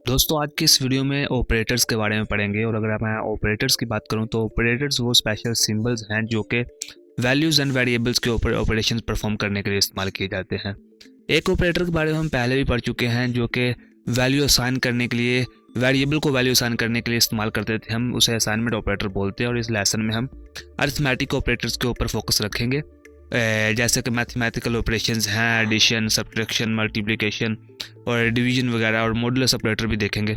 दोस्तों आज की इस वीडियो में ऑपरेटर्स के बारे में पढ़ेंगे। और अगर मैं ऑपरेटर्स की बात करूं तो ऑपरेटर्स वो स्पेशल सिंबल्स हैं जो कि वैल्यूज़ एंड वेरिएबल्स के ऊपर ऑपरेशंस परफॉर्म करने के लिए इस्तेमाल किए जाते हैं। एक ऑपरेटर के बारे में हम पहले भी पढ़ चुके हैं जो कि वैल्यू असाइन करने के लिए, वेरिएबल को वैल्यू असाइन करने के लिए इस्तेमाल करते थे। हम उसे असाइनमेंट ऑपरेटर बोलते हैं। और इस लेसन में हम अरिथमेटिक ऑपरेटर्स के ऊपर फोकस रखेंगे, जैसे कि मैथमेटिकल ऑपरेशंस हैं, एडिशन, सब्ट्रैक्शन, मल्टीप्लिकेशन और डिवीजन वगैरह, और मॉडुलस ऑपरेटर भी देखेंगे।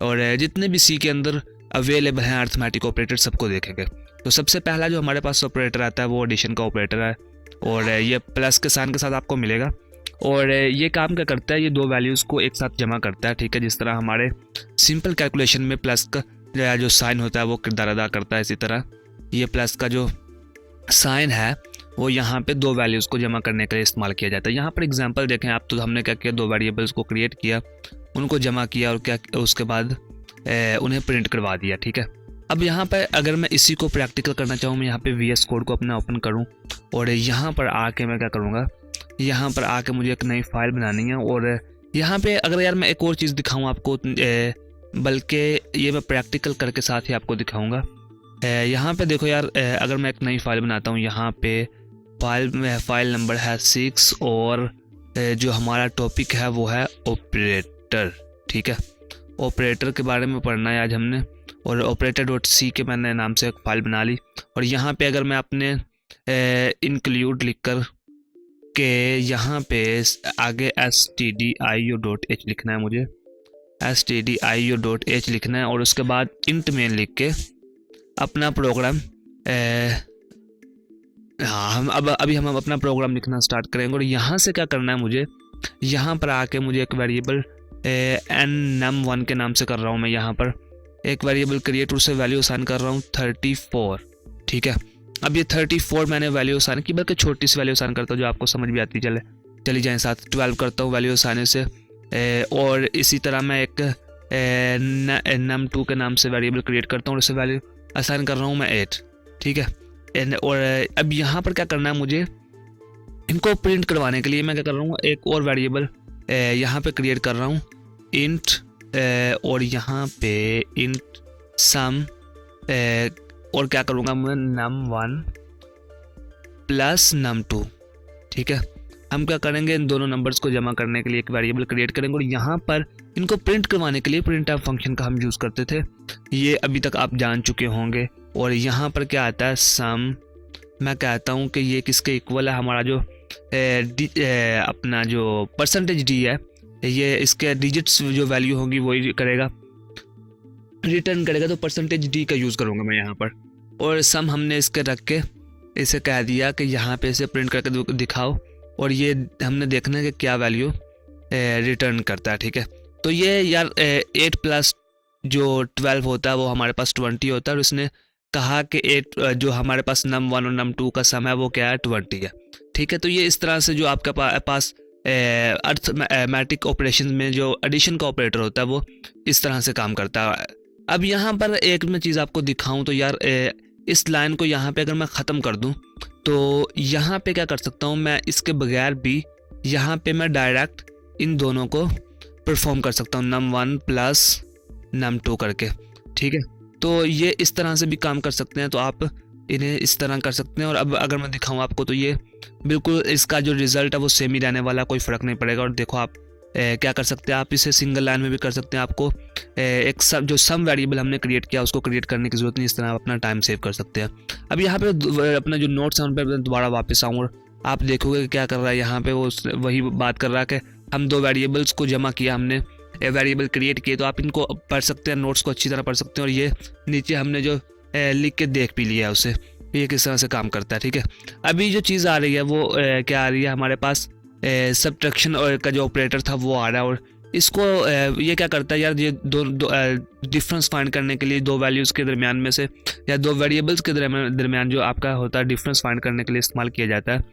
और जितने भी सी के अंदर अवेलेबल हैं अरिथमेटिक ऑपरेटर सबको देखेंगे। तो सबसे पहला जो हमारे पास ऑपरेटर आता है वो एडिशन का ऑपरेटर है, और ये प्लस के साइन के साथ आपको मिलेगा। और ये काम क्या करता है, ये दो वैल्यूज़ को एक साथ जमा करता है। ठीक है, जिस तरह हमारे सिंपल कैलकुलेशन में प्लस का जो साइन होता है वो किरदार अदा करता है, इसी तरह ये प्लस का जो साइन है वो यहाँ पे दो वैल्यूज़ को जमा करने के लिए इस्तेमाल किया जाता है। यहाँ पर एग्जांपल देखें आप, तो हमने क्या किया, दो वेरिएबल्स को क्रिएट किया, उनको जमा किया और क्या उसके बाद उन्हें प्रिंट करवा दिया। ठीक है, अब यहाँ पर अगर मैं इसी को प्रैक्टिकल करना चाहूँ, मैं यहाँ पे VS कोड को अपना ओपन करूँ और यहाँ पर आके मैं क्या करूँगा, यहाँ पर आके मुझे एक नई फाइल बनानी है। और यहाँ पे अगर यार मैं एक और चीज़ दिखाऊँ आपको, बल्कि ये मैं प्रैक्टिकल करके साथ ही आपको दिखाऊँगा। यहाँ पे देखो यार, अगर मैं एक नई फाइल बनाता हूँ, यहाँ पे फाइल नंबर है 6 और जो हमारा टॉपिक है वो है ऑपरेटर। ठीक है, ऑपरेटर के बारे में पढ़ना है आज हमने। और operator.c के मैंने नाम से एक फ़ाइल बना ली। और यहाँ पे अगर मैं अपने इंक्लूड लिख कर के यहाँ पे आगे stdio.h लिखना है, मुझे stdio.h लिखना है। और उसके बाद इंट मेन लिख के अपना प्रोग्राम हम अभी हम अपना प्रोग्राम लिखना स्टार्ट करेंगे। और यहाँ से क्या करना है, मुझे यहाँ पर आके मुझे एक वेरिएबल num1 के नाम से कर रहा हूँ मैं, यहाँ पर एक वेरिएबल क्रिएट, उससे वैल्यू असाइन कर रहा हूँ 34। ठीक है, अब ये 34 मैंने वैल्यू असाइन की, बल्कि छोटी सी वैल्यू असाइन करता हूँ जो आपको समझ भी आती चली जाए साथ। 12 करता हूँ वैल्यू असाइन से। और इसी तरह मैं एक num2 के नाम से वेरिएबल क्रिएट करता हूँ और उससे वैल्यू असाइन कर रहा हूँ मैं 8। ठीक है, और अब यहाँ पर क्या करना है, मुझे इनको प्रिंट करवाने के लिए मैं क्या कर रहा हूँ, एक और वेरिएबल यहाँ पे क्रिएट कर रहा हूँ इंट, और यहाँ पे इंट सम, और क्या करूँगा मैं num1 प्लस num2। ठीक है, हम क्या करेंगे, इन दोनों नंबर्स को जमा करने के लिए एक वेरिएबल क्रिएट करेंगे। और यहाँ पर इनको प्रिंट करवाने के लिए प्रिंट फंक्शन का हम यूज़ करते थे, ये अभी तक आप जान चुके होंगे। और यहाँ पर क्या आता है, सम, मैं कहता हूँ कि ये किसके इक्वल है, हमारा जो अपना जो परसेंटेज डी है, ये इसके डिजिट्स जो वैल्यू होगी वही करेगा, रिटर्न करेगा। तो परसेंटेज डी का यूज़ करूँगा मैं यहाँ पर। और सम हमने इसके रख के इसे कह दिया कि यहाँ पे इसे प्रिंट करके दिखाओ, और ये हमने देखना है कि क्या वैल्यू रिटर्न करता है। ठीक है, तो ये यार 8 प्लस जो 12 होता है वो हमारे पास 20 होता है। और इसने कहा कि 8 जो हमारे पास num1 और num2 का सम है वो क्या है, 20 है। ठीक है, तो ये इस तरह से जो आपके पास अरिथमेटिक ऑपरेशन में जो एडिशन का ऑपरेटर होता है वो इस तरह से काम करता है। अब यहाँ पर एक मैं चीज़ आपको दिखाऊं तो यार, इस लाइन को यहाँ पे अगर मैं ख़त्म कर दूं तो यहाँ पे क्या कर सकता हूँ मैं, इसके बगैर भी यहाँ पे मैं डायरेक्ट इन दोनों को परफॉर्म कर सकता हूँ num1 प्लस num2 करके। ठीक है, तो ये इस तरह से भी काम कर सकते हैं, तो आप इन्हें इस तरह कर सकते हैं। और अब अगर मैं दिखाऊं आपको तो ये बिल्कुल इसका जो रिज़ल्ट है वो सेम ही रहने वाला, कोई फ़र्क नहीं पड़ेगा। और देखो आप क्या कर सकते हैं, आप इसे सिंगल लाइन में भी कर सकते हैं। आपको एक जो सम वेरिएबल हमने क्रिएट किया उसको क्रिएट करने की ज़रूरत नहीं, इस तरह आप अपना टाइम सेव कर सकते हैं। अब यहाँ पे अपना जो नोट्स है उन पर दोबारा वापस आऊँ और आप देखोगे क्या कर रहा है, यहाँ पे वो वही बात कर रहा है कि हम दो वेरिएबल्स को जमा किया, हमने वेरिएबल क्रिएट किए। तो आप इनको पढ़ सकते हैं, नोट्स को अच्छी तरह पढ़ सकते हैं। और ये नीचे हमने जो लिख के देख भी लिया उसे, ये किस तरह से काम करता है। ठीक है, अभी जो चीज़ आ रही है वो क्या आ रही है, हमारे पास सब्ट्रैक्शन का जो ऑपरेटर था वो आ रहा है। और इसको ये क्या करता है यार, ये दो डिफरेंस फाइंड करने के लिए दो वैल्यूज़ के दरमियान में से या दो वेरिएबल्स के दरमियान जो आपका होता है डिफरेंस फाइंड करने के लिए इस्तेमाल किया जाता है।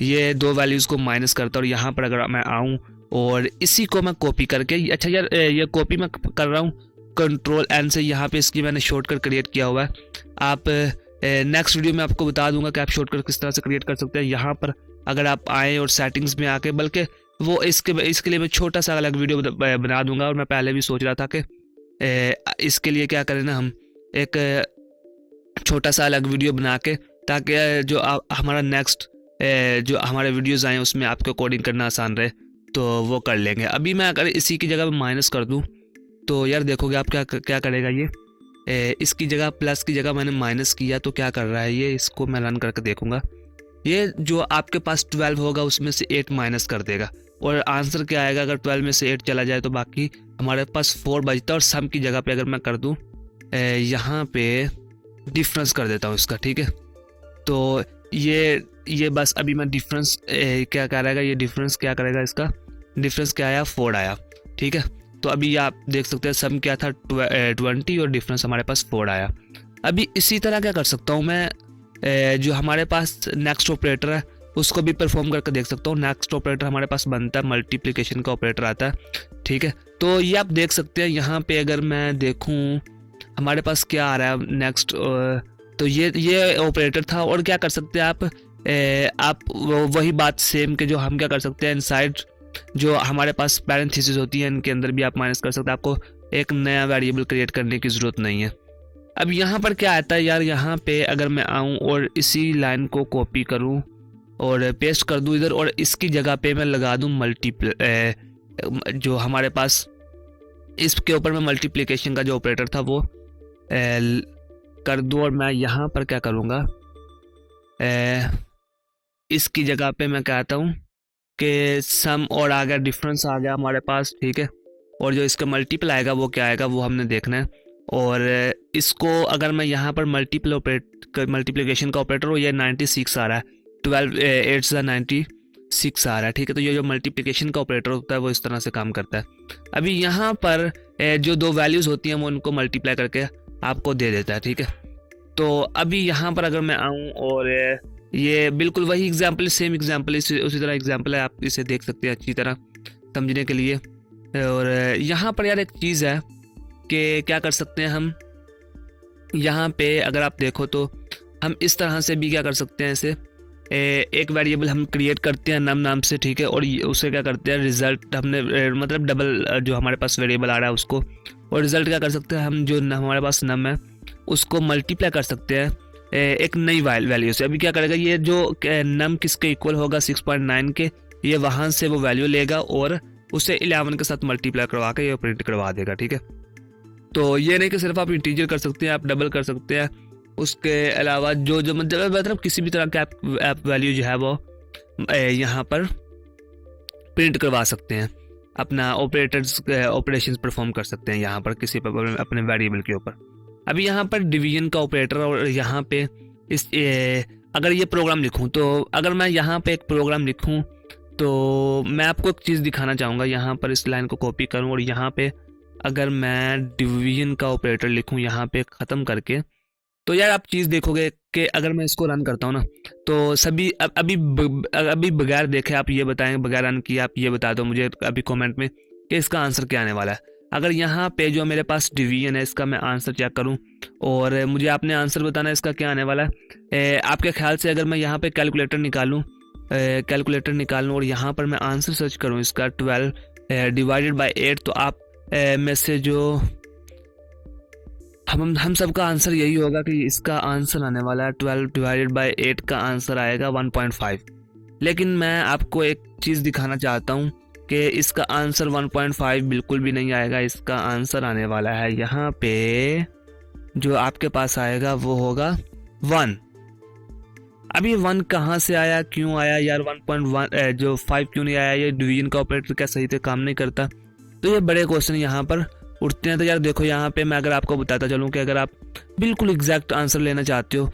ये दो वैल्यूज़ को माइनस करता है। और यहाँ पर अगर मैं आऊँ और इसी को मैं कॉपी करके, अच्छा यार ये कॉपी मैं कर रहा हूँ Ctrl+N से, यहाँ पे इसकी मैंने शॉर्टकट क्रिएट किया हुआ है। आप नेक्स्ट वीडियो में आपको बता दूंगा कि आप शॉर्टकट किस तरह से क्रिएट कर सकते हैं। यहाँ पर अगर आप आएँ और सेटिंग्स में आके, बल्कि वो इसके लिए मैं छोटा सा अलग वीडियो बना दूंगा। और मैं पहले भी सोच रहा था कि इसके लिए क्या करें ना, हम एक छोटा सा अलग वीडियो बना के, ताकि जो हमारा नेक्स्ट जो हमारे वीडियोज़ आए उसमें आपको कोडिंग करना आसान रहे, तो वो कर लेंगे। अभी मैं अगर इसी की जगह माइनस कर दूं तो यार देखोगे आप क्या करेगा ये, इसकी जगह प्लस की जगह मैंने माइनस किया तो क्या कर रहा है ये, इसको मैं रन करके देखूंगा। ये जो आपके पास 12 होगा उसमें से 8 माइनस कर देगा, और आंसर क्या आएगा, अगर 12 में से 8 चला जाए तो बाकी हमारे पास 4 बचता है। और सम की जगह पे अगर मैं कर दूं यहाँ पे डिफरेंस कर देता हूँ इसका, ठीक है। तो ये बस अभी मैं डिफरेंस क्या करेगा, ये डिफरेंस क्या करेगा, इसका डिफरेंस क्या आया, 4 आया, ठीक है। तो अभी आप देख सकते हैं सम क्या था 20 और डिफरेंस हमारे पास 4 आया। अभी इसी तरह क्या कर सकता हूँ मैं, जो हमारे पास नेक्स्ट ऑपरेटर है उसको भी परफॉर्म करके देख सकता हूँ। नेक्स्ट ऑपरेटर हमारे पास बनता है, मल्टीप्लिकेशन का ऑपरेटर आता है, ठीक है। तो ये आप देख सकते हैं यहाँ पे, अगर मैं देखूँ हमारे पास क्या आ रहा है नेक्स्ट, तो ये ऑपरेटर था। और क्या कर सकते हैं आप वही बात सेम के जो हम क्या कर सकते हैं, इनसाइड जो हमारे पास पैरेंथेसिस होती है इनके अंदर भी आप माइनस कर सकते हैं। आपको एक नया वेरिएबल क्रिएट करने की ज़रूरत नहीं है। अब यहाँ पर क्या आता है यार, यहाँ पे अगर मैं आऊँ और इसी लाइन को कॉपी करूँ और पेस्ट कर दूँ इधर, और इसकी जगह पे मैं लगा दूँ जो हमारे पास इसके ऊपर मैं मल्टीप्लिकेशन का जो ऑपरेटर था वो कर दूँ। और मैं यहाँ पर क्या करूँगा, इसकी जगह पे मैं कहता हूँ कि सम, और आ गया डिफरेंस आ गया हमारे पास, ठीक है। और जो इसका मल्टीपल आएगा वो क्या आएगा वो हमने देखना है। और इसको अगर मैं यहाँ पर मल्टीप्लिकेशन का ऑपरेटर हो, ये 96 आ रहा है, 12 8 से 96 आ रहा है, ठीक है। तो ये जो मल्टीप्लिकेशन का ऑपरेटर होता है वो इस तरह से काम करता है। अभी यहाँ पर जो दो वैल्यूज़ होती हैं वो उनको मल्टीप्लाई करके आपको दे देता है, ठीक है। तो अभी यहाँ पर अगर मैं आऊँ और ये बिल्कुल वही एग्जाम्पल, सेम एग्जाम्पल, उसी तरह एग्जाम्पल है, आप इसे देख सकते हैं अच्छी तरह समझने के लिए। और यहाँ पर यार एक चीज़ है कि क्या कर सकते हैं हम, यहाँ पे अगर आप देखो तो हम इस तरह से भी क्या कर सकते हैं, इसे एक वेरिएबल हम क्रिएट करते हैं नम नाम से, ठीक है। और उसे क्या करते हैं, रिजल्ट हमने मतलब डबल जो हमारे पास वेरिएबल आ रहा है उसको, और रिजल्ट क्या कर सकते हैं हम, जो हमारे पास नम है उसको मल्टीप्लाई कर सकते हैं एक नई वैल्यू से। अभी क्या करेगा, ये जो नम किसके इक्वल होगा 6.9 के, ये वहाँ से वो वैल्यू लेगा और उसे 11 के साथ मल्टीप्लाई करवा के ये प्रिंट करवा देगा, ठीक है। तो ये नहीं कि सिर्फ आप इंटीजर कर सकते हैं, आप डबल कर सकते हैं। उसके अलावा जो मतलब किसी भी तरह के आप वैल्यू जो है वो यहाँ पर प्रिंट करवा सकते हैं, अपना ऑपरेशंस परफॉर्म कर सकते हैं यहाँ पर किसी पर अपने वेरिएबल के ऊपर। अभी यहाँ पर डिवीजन का ऑपरेटर, और यहाँ पे अगर ये प्रोग्राम लिखूँ, तो अगर मैं यहाँ पे एक प्रोग्राम लिखूँ तो मैं आपको एक चीज़ दिखाना चाहूँगा। यहाँ पर इस लाइन को कॉपी करूँ और यहाँ पे अगर मैं डिवीजन का ऑपरेटर लिखूँ यहाँ पे ख़त्म करके, तो यार आप चीज़ देखोगे कि अगर मैं इसको रन करता हूँ ना, तो सभी अभी बगैर देखे आप ये बताएंगे, बगैर रन किए आप ये बता दो मुझे अभी कमेंट में कि इसका आंसर क्या आने वाला है। अगर यहाँ पे जो मेरे पास डिवीजन है इसका मैं आंसर चेक करूँ और मुझे आपने आंसर बताना है इसका क्या आने वाला है। आपके ख्याल से अगर मैं यहाँ पे कैलकुलेटर निकालूँ और यहाँ पर मैं आंसर सर्च करूँ इसका 12 डिवाइडेड बाय 8, तो आप में से जो हम सबका आंसर यही होगा कि इसका आंसर आने वाला है 12 डिवाइडेड बाय 8 का आंसर आएगा 1.5। लेकिन मैं आपको एक चीज़ दिखाना चाहता हूँ कि इसका आंसर 1.5 बिल्कुल भी नहीं आएगा। इसका आंसर आने वाला है यहाँ पे जो आपके पास आएगा वो होगा 1। अभी 1 कहाँ से आया, क्यों आया यार 1.1 जो 5 क्यों नहीं आया, ये डिवीजन का ऑपरेटर क्या सही से काम नहीं करता? तो ये बड़े क्वेश्चन यहाँ पर उठते हैं। तो यार देखो यहाँ पे मैं अगर आपको बताता चलूँ कि अगर आप बिल्कुल एग्जैक्ट आंसर लेना चाहते हो,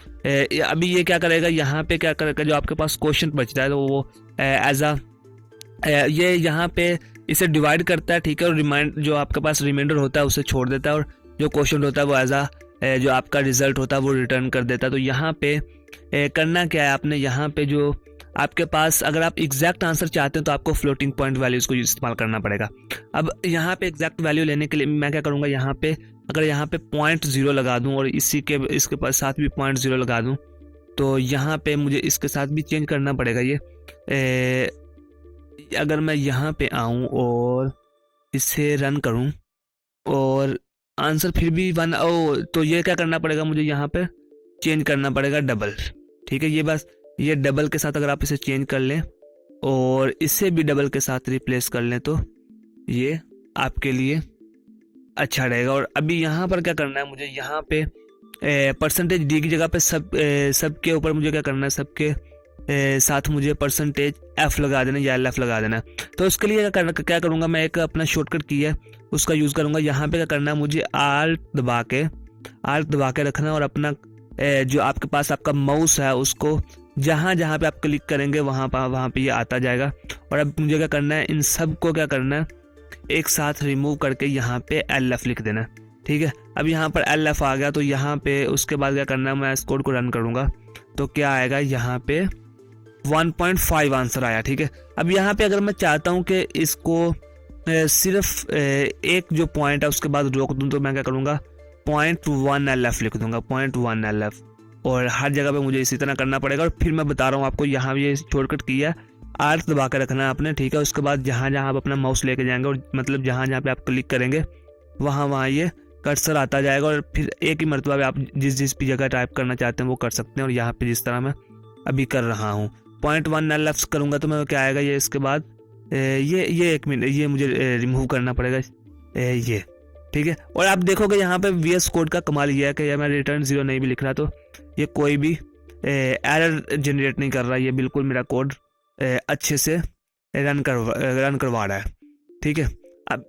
अभी ये क्या करेगा, यहाँ पे क्या करेगा, जो आपके पास क्वेश्चन बचता है तो वो ये यहाँ पे इसे डिवाइड करता है, ठीक है। और जो आपके पास रिमाइंडर होता है उसे छोड़ देता है, और जो क्वेश्चन होता है वो जो आपका रिजल्ट होता है वो रिटर्न कर देता है। तो यहाँ पे करना क्या है, आपने यहाँ पे जो आपके पास अगर आप एग्जैक्ट आंसर चाहते हैं तो आपको फ्लोटिंग पॉइंट वैल्यूज़ को इस्तेमाल करना पड़ेगा। अब यहाँ पे एग्जैक्ट वैल्यू लेने के लिए मैं क्या करूँगा, यहाँ पे अगर यहाँ पे 0.0 लगा दूँ और इसके पास साथ भी 0.0 लगा दूँ, तो यहाँ पे मुझे इसके साथ भी चेंज करना पड़ेगा। अगर मैं यहाँ पे आऊँ और इसे रन करूँ और आंसर फिर भी 1, तो ये क्या करना पड़ेगा मुझे, यहाँ पे चेंज करना पड़ेगा डबल। ठीक है, ये बस ये डबल के साथ अगर आप इसे चेंज कर लें और इसे भी डबल के साथ रिप्लेस कर लें तो ये आपके लिए अच्छा रहेगा। और अभी यहाँ पर क्या करना है मुझे, यहाँ पे परसेंटेज डी की जगह पे सबके ऊपर मुझे क्या करना है, सबके साथ मुझे परसेंटेज एफ लगा देना या एल एफ लगा देना। तो उसके लिए क्या करूँगा मैं, एक अपना शॉर्टकट की है उसका यूज़ करूँगा। यहाँ पे क्या करना है मुझे, आल्ट दबा के रखना और अपना जो आपके पास आपका माउस है उसको जहाँ जहाँ पे आप क्लिक करेंगे वहाँ पे ये आता जाएगा। और अब मुझे क्या करना है, इन सब को क्या करना है, एक साथ रिमूव करके यहाँ पे एल एफ लिख देना। ठीक है, अब यहाँ पर एल एफ आ गया, तो यहाँ पे उसके बाद क्या करना है, मैं इस कोड को रन करूँगा तो क्या आएगा, यहाँ पे 1.5 आंसर आया। ठीक है, अब यहाँ पे अगर मैं चाहता हूँ कि इसको सिर्फ एक जो पॉइंट है उसके बाद रोक दूँ तो मैं क्या करूँगा, 0.1 LF लिख दूंगा, 0.1 LF। और हर जगह पे मुझे इसी तरह करना पड़ेगा। और फिर मैं बता रहा हूँ आपको, यहाँ भी ये शॉर्टकट किया है, आर्ट दबा के रखना है आपने। ठीक है, उसके बाद जहाँ जहाँ आप अपना माउस लेके जाएंगे और मतलब जहाँ जहाँ पे आप क्लिक करेंगे वहाँ ये कर्सर आता जाएगा और फिर एक ही मरतबा पे आप जिस भी जगह टाइप करना चाहते हैं वो कर सकते हैं। और यहाँ पे जिस तरह मैं अभी कर रहा हूँ 0.1 LF करूँगा तो मैं क्या आएगा, ये इसके बाद ये 1 मिनट ये मुझे रिमूव करना पड़ेगा ये। ठीक है, और आप देखोगे यहाँ पे VS कोड का कमाल ये है कि मैं रिटर्न 0 नहीं भी लिख रहा तो ये कोई भी एरर जनरेट नहीं कर रहा, ये बिल्कुल मेरा कोड अच्छे से रन करवा रहा है। ठीक है, अब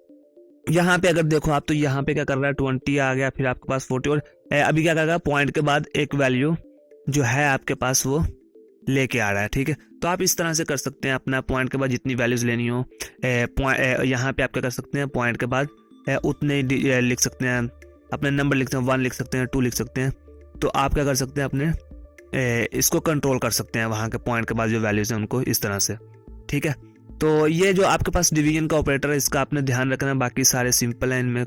यहाँ पे अगर देखो आप तो यहाँ पे क्या कर रहा है, 20 आ गया, फिर आपके पास 40 और अभी क्या करेगा, पॉइंट के बाद एक वैल्यू जो है आपके पास वो लेके आ रहा है। ठीक है, तो आप इस तरह से कर सकते हैं, अपना पॉइंट के बाद जितनी वैल्यूज लेनी हो यहाँ पे आप क्या कर सकते हैं, पॉइंट के बाद उतने लिख सकते हैं, अपने नंबर लिख सकते हैं, 1 लिख सकते हैं, 2 लिख सकते हैं। तो आप क्या कर सकते हैं, अपने इसको कंट्रोल कर सकते हैं वहाँ के पॉइंट के बाद जो वैल्यूज हैं उनको इस तरह से। ठीक है, तो ये जो आपके पास डिवीजन का ऑपरेटर है इसका आपने ध्यान रखना, बाकी सारे सिंपल हैं, इनमें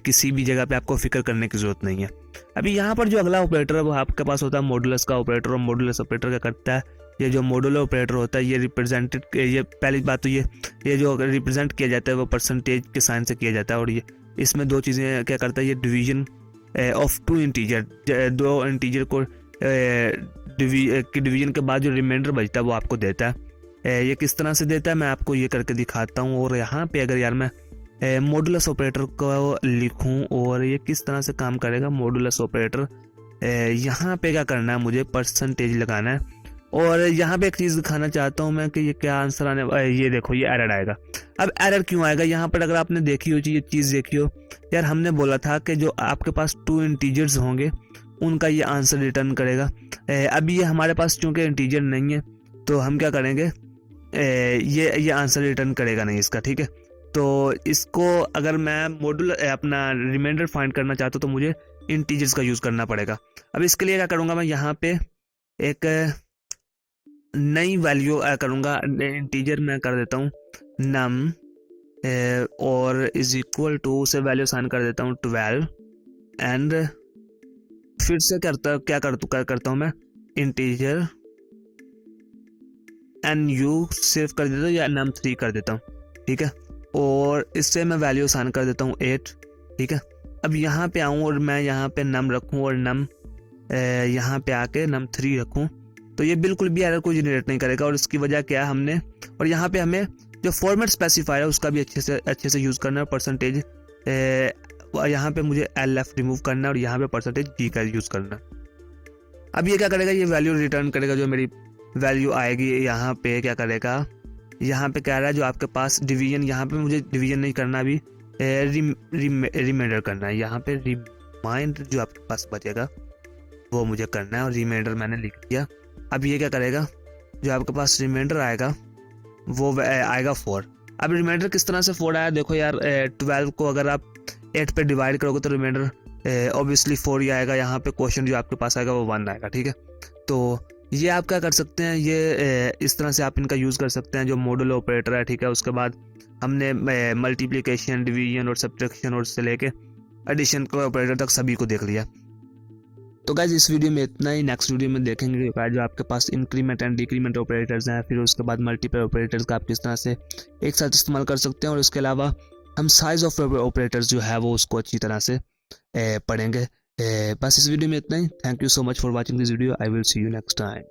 किसी भी जगह पे आपको फिक्र करने की जरूरत नहीं है। अभी यहाँ पर जो अगला ऑपरेटर है वो आपके पास होता है मॉडुलस का ऑपरेटर। और मॉडुलस ऑपरेटर क्या करता है, ये जो मॉडुलर ऑपरेटर होता है ये पहली बात तो ये जो रिप्रेजेंट किया जाता है वो परसेंटेज के साइन से किया जाता है। और ये इसमें दो चीज़ें क्या करता है, ये डिवीजन ऑफ 2 इंटीजर, 2 इंटीजर को डिवीजन के बाद जो रिमाइंडर बचता है वो आपको देता है। ये किस तरह से देता है मैं आपको ये करके दिखाता हूँ। और यहाँ पे अगर यार मैं मॉडुलस ऑपरेटर को लिखूं और ये किस तरह से काम करेगा, मॉडुलस ऑपरेटर यहाँ पे क्या करना है, मुझे परसेंटेज लगाना है। और यहाँ पे एक चीज़ दिखाना चाहता हूँ मैं कि ये क्या आंसर आने, ये देखो ये एरर आएगा। अब एरर क्यों आएगा, यहाँ पर अगर आपने देखी हो ये चीज़ देखी हो यार, हमने बोला था कि जो आपके पास 2 इंटीजर्स होंगे उनका ये आंसर रिटर्न करेगा। अभी ये हमारे पास चूँकि इंटीजर नहीं है तो हम क्या करेंगे, ये आंसर रिटर्न करेगा नहीं इसका। ठीक है, तो इसको अगर मैं मॉड्यूल अपना रिमाइंडर फाइंड करना चाहता हूँ तो मुझे इंटीजर्स का यूज़ करना पड़ेगा। अब इसके लिए क्या करूँगा, मैं यहाँ पे एक नई वैल्यू करूँगा, इंटीजर मैं कर देता हूँ नम और इज इक्वल टू से वैल्यू साइन कर देता हूँ 12 एंड फिर से क्या करता हूँ मैं इंटीजर एन यू सेव कर देता हूँ या num 3 कर देता हूँ। ठीक है, और इससे मैं वैल्यू साइन कर देता हूँ 8। ठीक है, अब यहाँ पे आऊँ और मैं यहाँ पे num रखूँ और num यहाँ पे आके num 3 रखूँ तो ये बिल्कुल भी एरर को जनरेट नहीं करेगा। और इसकी वजह क्या है, हमने और यहाँ पे हमें जो फॉर्मेट स्पेसिफायर है उसका भी अच्छे से यूज़ करना है। परसेंटेज यहाँ पे मुझे LF रिमूव करना है और यहाँ पे परसेंटेज G का यूज़ करना है। अब ये क्या करेगा, ये वैल्यू रिटर्न करेगा, जो मेरी वैल्यू आएगी यहाँ पे क्या करेगा, यहाँ पे कह रहा है जो आपके पास डिवीजन, यहाँ पे मुझे डिवीजन नहीं करना, अभी रिमाइंडर करना है। यहाँ पे रिमाइंडर जो आपके पास बचेगा वो मुझे करना है और रिमाइंडर मैंने लिख दिया। अब ये क्या करेगा, जो आपके पास रिमाइंडर आएगा वो आएगा 4। अब रिमाइंडर किस तरह से 4 आया, देखो यार 12 को अगर आप 8 पे डिवाइड करोगे तो रिमाइंडर ऑब्वियसली 4 ही आएगा। यहाँ पे क्वेश्चन जो आपके पास आएगा वो 1 आएगा। ठीक है, तो ये आप क्या कर सकते हैं, ये इस तरह से आप इनका यूज़ कर सकते हैं जो मॉडुलर ऑपरेटर है। ठीक है, उसके बाद हमने मल्टीप्लिकेशन, डिवीजन और सब्ट्रैक्शन और से लेके एडिशन के ऑपरेटर तक सभी को देख लिया। तो गाइज इस वीडियो में इतना ही। नेक्स्ट वीडियो में देखेंगे जो आपके पास इंक्रीमेंट एंड डिक्रीमेंट ऑपरेटर्स हैं, फिर उसके बाद मल्टीपल ऑपरेटर्स का आप किस तरह से एक साथ इस्तेमाल कर सकते हैं, और उसके अलावा हम साइज ऑफ ऑपरेटर्स जो है वो उसको अच्छी तरह से पढ़ेंगे। बस इस वीडियो में इतना ही। Thank you so much for watching this video. I will see you next time.